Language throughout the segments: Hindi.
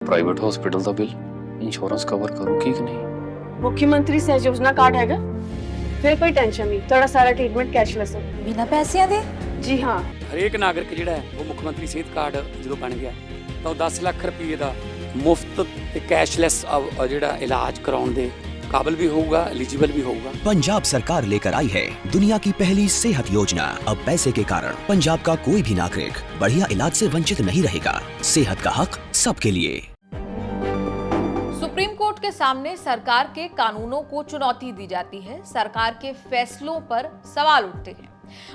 प्राइवेट हॉस्पिटल का बिल इंश्योरेंस कवर करूगी कि नहीं? मुख्यमंत्री सहज योजना कार्ड हैगा, फिर कोई टेंशन नहीं, थोड़ा सारा ट्रीटमेंट कैशलेस है। बिना पैसिਆਂ ਦੇ? जी हाँ। ਹਰੇਕ ਨਾਗਰਿਕ ਜਿਹੜਾ ਹੈ ਉਹ ਮੁੱਖ ਮੰਤਰੀ ਸਿਹਤ ਕਾਰਡ ਜਦੋਂ ਬਣ ਗਿਆ ਤਾਂ ਉਹ 10 ਲੱਖ ਰੁਪਏ ਦਾ ਮੁਫਤ ਤੇ ਕੈਸ਼ਲੈਸ ਜਿਹੜਾ ਇਲਾਜ ਕਰਾਉਣ ਦੇ काबिल भी होगा, एलिजिबल भी होगा। पंजाब सरकार लेकर आई है दुनिया की पहली सेहत योजना। अब पैसे के कारण पंजाब का कोई भी नागरिक बढ़िया इलाज से वंचित नहीं रहेगा। सेहत का हक सबके लिए। सुप्रीम कोर्ट के सामने सरकार के कानूनों को चुनौती दी जाती है, सरकार के फैसलों पर सवाल उठते हैं।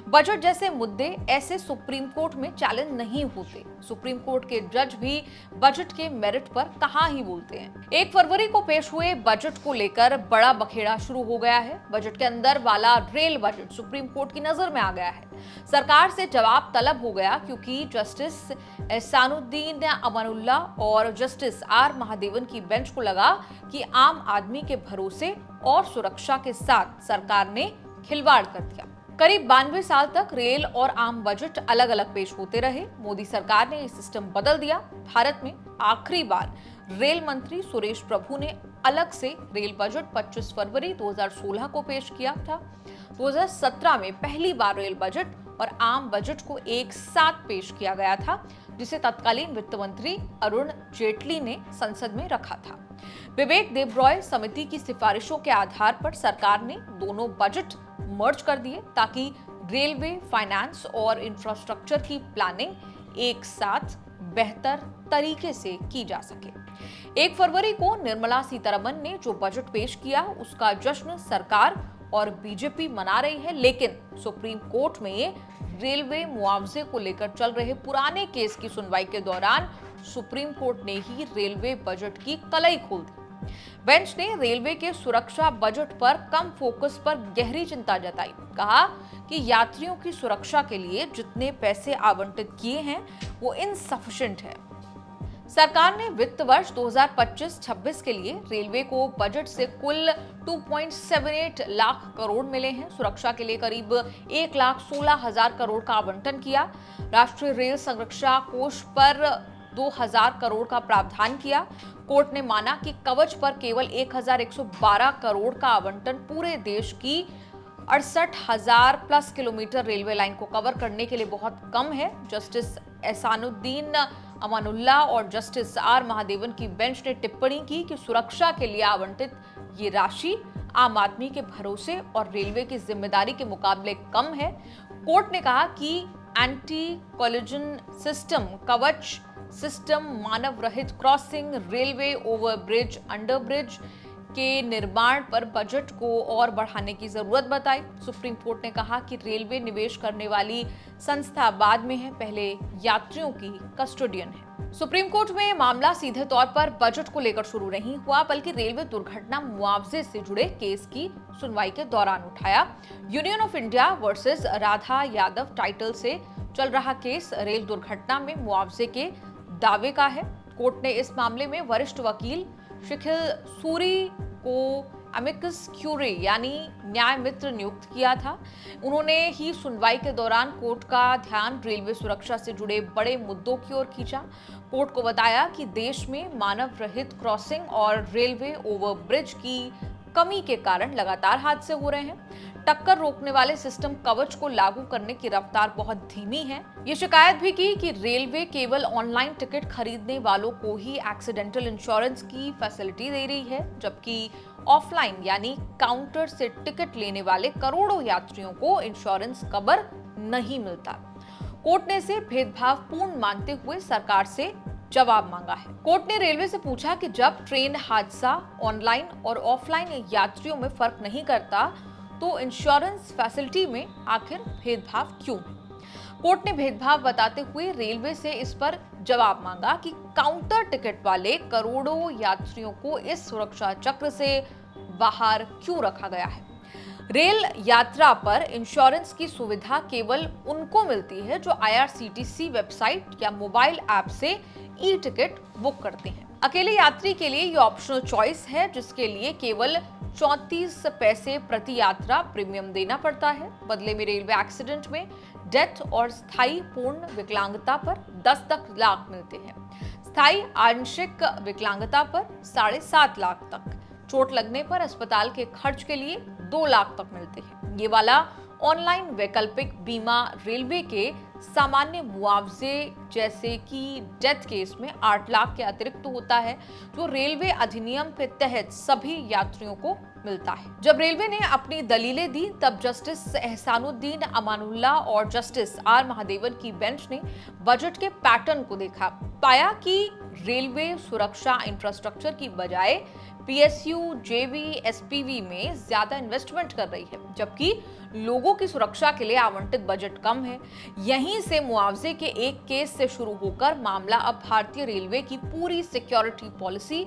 बजट जैसे मुद्दे ऐसे सुप्रीम कोर्ट में चैलेंज नहीं होते। सुप्रीम कोर्ट के जज भी बजट के मेरिट पर कहां ही बोलते हैं। 1 फरवरी को पेश हुए बजट को लेकर बड़ा बखेड़ा शुरू हो गया है। बजट के अंदर वाला रेल बजट सुप्रीम कोर्ट की नजर में आ गया है। सरकार से जवाब तलब हो गया क्योंकि जस्टिस एहसानुद्दीन अमानुल्लाह और जस्टिस आर महादेवन की बेंच को लगा कि आम आदमी के भरोसे और सुरक्षा के साथ सरकार ने खिलवाड़ कर दिया। करीब 92 साल तक रेल और आम बजट अलग अलग पेश होते रहे। मोदी सरकार ने ये सिस्टम बदल दिया। भारत में आखिरी बार रेल मंत्री सुरेश प्रभु ने अलग से रेल बजट 25 फरवरी 2016 को पेश किया था। 2017 में पहली बार रेल बजट और आम बजट को एक साथ पेश किया गया था, जिसे तत्कालीन वित्त मंत्री अरुण जेटली ने संसद में रखा था। विवेक देबरॉय समिति की सिफारिशों के आधार पर सरकार ने दोनों बजट मर्ज कर दिए ताकि रेलवे, फाइनेंस और इंफ्रास्ट्रक्चर की प्लानिंग एक साथ बेहतर तरीके से की जा सके। 1 फरवरी को निर्मला सीतारमण ने जो बजट पेश किया उसका जश्न सरकार और बीजेपी मना रही है, लेकिन सुप्रीम कोर्ट में रेलवे मुआवजे को लेकर चल रहे पुराने केस की सुनवाई के दौरान सुप्रीम कोर्ट ने ही रेलवे बजट की कलई खोल दी। बेंच ने रेलवे के सुरक्षा बजट पर कम फोकस पर गहरी चिंता जताई। कहा कि यात्रियों की सुरक्षा के लिए जितने पैसे आवंटित किए हैं वो इनसफिशिएंट है। सरकार ने वित्त वर्ष 2025-26 के लिए रेलवे को बजट से कुल 2.78 लाख करोड़ मिले हैं। सुरक्षा के लिए करीब 1,16,000 करोड़ का आवंटन किया। राष्ट्रीय रेल संरक्षा कोष पर 2,000 करोड़ का प्रावधान किया। कोर्ट ने माना कि कवच पर केवल 1,112 करोड़ का आवंटन पूरे देश की 68,000 प्लस किलोमीटर रेलवे लाइन को कवर करने के लिए बहुत कम है। जस्टिस एहसानुद्दीन अमानुल्लाह और जस्टिस आर महादेवन की बेंच ने टिप्पणी की कि सुरक्षा के लिए आवंटित ये राशि आम आदमी के भरोसे और रेलवे की जिम्मेदारी के मुकाबले कम है। कोर्ट ने कहा कि एंटी कोलिजन सिस्टम, कवच सिस्टम, मानव रहित क्रॉसिंग, रेलवे ओवरब्रिज, अंडरब्रिज के निर्माण पर बजट को और बढ़ाने की जरूरत बताई। सुप्रीम कोर्ट ने कहा कि रेलवे निवेश करने वाली संस्था बाद में है, पहले यात्रियों की कस्टोडियन है। सुप्रीम कोर्ट में मामला सीधे तौर पर बजट को लेकर शुरू नहीं हुआ, बल्कि रेलवे दुर्घटना मुआवजे से जुड़े केस की सुनवाई के दौरान उठाया। Union of India versus Radha Yadav title से चल रहा केस रेल दुर्घटना में मुआवजे के दावे का है। कोर्ट ने इस मामले में वरिष्ठ वकील शिखिल सूरी को अमिकस क्यूरी यानी न्याय मित्र नियुक्त किया था। उन्होंने ही सुनवाई के दौरान कोर्ट का ध्यान रेलवे सुरक्षा से जुड़े बड़े मुद्दों की ओर खींचा। कोर्ट को बताया कि देश में मानव रहित क्रॉसिंग और रेलवे ओवरब्रिज की कमी के कारण लगातार हादसे हो रहे हैं। टक्कर रोकने वाले सिस्टम कवच को लागू करने की रफ्तार बहुत धीमी है। ये शिकायत भी की कि रेलवे केवल ऑनलाइन टिकट खरीदने वालों को ही एक्सीडेंटल इंश्योरेंस की फैसिलिटी दे रही है, जबकि ऑफलाइन यानी काउंटर से टिकट लेने वाले करोड़ों यात्रियों को इंश्योरेंस कवर नहीं मिलता। कोर्ट ने इसे भेदभावपूर्ण मानते हुए सरकार से जवाब मांगा है। कोर्ट ने रेलवे से पूछा कि जब ट्रेन हादसा ऑनलाइन और ऑफलाइन यात्रियों में फर्क नहीं करता तो इंश्योरेंस फैसिलिटी में आखिर भेदभाव क्यों? कोर्ट ने भेदभाव बताते हुए रेलवे से इस पर जवाब मांगा कि काउंटर टिकट वाले करोड़ों यात्रियों को इस सुरक्षा चक्र से बाहर क्यों रखा गया है। रेल यात्रा पर इंश्योरेंस की सुविधा केवल उनको मिलती है जो IRCTC वेबसाइट या मोबाइल ऐप से ई टिकट बुक करते हैं। अकेले यात्री के लिए ये ऑप्शनल चॉइस है, जिसके लिए केवल 34 पैसे प्रति यात्रा प्रीमियम देना पड़ता है। बदले में रेलवे एक्सीडेंट में डेथ और स्थायी पूर्ण विकलांगता पर 10 तक लाख मिलते हैं। स्थायी आंशिक विकलांगता पर 7.5 लाख तक, चोट लगने पर अस्पताल के खर्च के लिए 2 लाख तक मिलते हैं। ये वाला ऑनलाइन वैकल्पिक बीमा रेलवे के सामान्य मुआवजे जैसे कि डेथ केस में 8 लाख के अतिरिक्त होता है, जो रेलवे अधिनियम के तहत सभी यात्रियों को मिलता है। जब रेलवे ने अपनी दलीलें दी तब जस्टिस एहसानुद्दीन अमानुल्लाह और जस्टिस आर महादेवन की बेंच ने बजट के पैटर्न को देखा, पाया कि रेलवे सुरक्षा इंफ्रास्ट्रक्चर की बजाय पीएसयू, जेवी, एसपीवी में ज्यादा इन्वेस्टमेंट कर रही है, जबकि लोगों की सुरक्षा के लिए आवंटित बजट कम है। यहीं से मुआवजे के एक केस से शुरू होकर मामला अब भारतीय रेलवे की पूरी सिक्योरिटी पॉलिसी,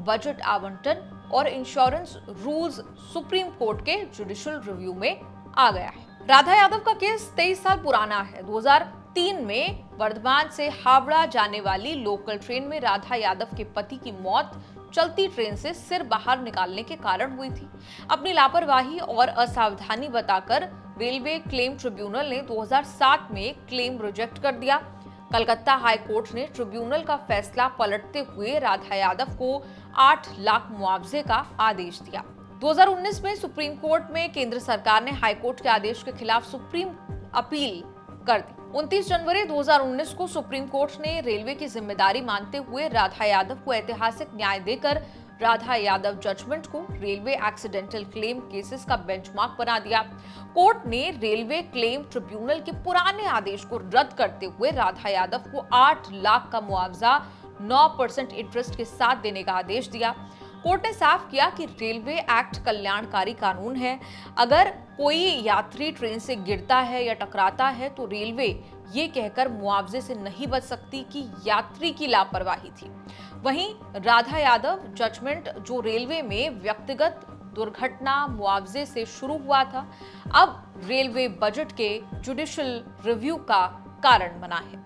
बजट आवंटन और इंश्योरेंस रूल्स सुप्रीम कोर्ट के जुडिशियल रिव्यू में आ गया है। राधा यादव का केस 23 साल पुराना है। 2003 में वर्धमान से हावड़ा जाने वाली लोकल ट्रेन में राधा यादव के पति की मौत चलती ट्रेन से सिर बाहर निकालने के कारण हुई थी। अपनी लापरवाही और असावधानी बताकर रेलवे क्लेम ट्रिब्यूनल ने 2007 में क्लेम रिजेक्ट कर दिया। कलकत्ता हाई कोर्ट ने ट्रिब्यूनल का फैसला पलटते हुए राधा यादव को 8 लाख मुआवजे का आदेश दिया। 2019 में सुप्रीम कोर्ट में केंद्र सरकार ने हाई कोर्ट के आदेश के खिलाफ सुप्रीम अपील कर दी। 29 जनवरी 2019 को सुप्रीम कोर्ट ने रेलवे की जिम्मेदारी मानते हुए राधा यादव को ऐतिहासिक न्याय देकर राधा यादव जजमेंट को रेलवे एक्सीडेंटल क्लेम केसेस का बेंचमार्क बना दिया। कोर्ट ने रेलवे क्लेम ट्रिब्यूनल के पुराने आदेश को रद्द करते हुए राधा यादव को 8 लाख का मुआवजा 9% इंटरेस्ट के साथ देने का आदेश दिया। कोर्ट ने साफ किया कि रेलवे एक्ट कल्याणकारी कानून है। अगर कोई यात्री ट्रेन से गिरता है या टकराता है तो रेलवे ये कहकर मुआवजे से नहीं बच सकती कि यात्री की लापरवाही थी। वहीं राधा यादव जजमेंट, जो रेलवे में व्यक्तिगत दुर्घटना मुआवजे से शुरू हुआ था, अब रेलवे बजट के जुडिशियल रिव्यू का कारण बना है।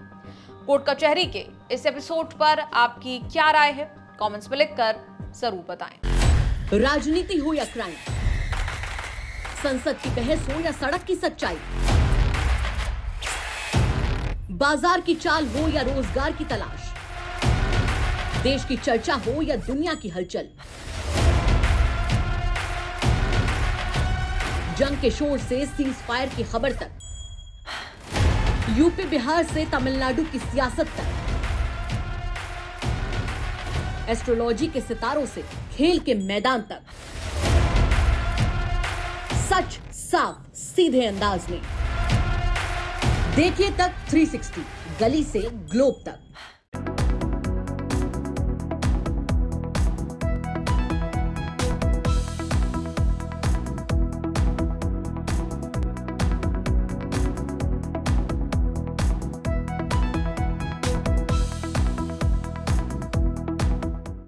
कोर्ट कचहरी के इस एपिसोड पर आपकी क्या राय है? कमेंट्स में लिखकर जरूर बताएं। राजनीति हो या क्राइम, संसद की बहस हो या सड़क की सच्चाई, बाजार की चाल हो या रोजगार की तलाश, देश की चर्चा हो या दुनिया की हलचल, जंग के शोर से सीज फायर की खबर तक, यूपी बिहार से तमिलनाडु की सियासत तक, एस्ट्रोलॉजी के सितारों से खेल के मैदान तक, सच साफ सीधे अंदाज में देखिए तक 360, गली से ग्लोब तक।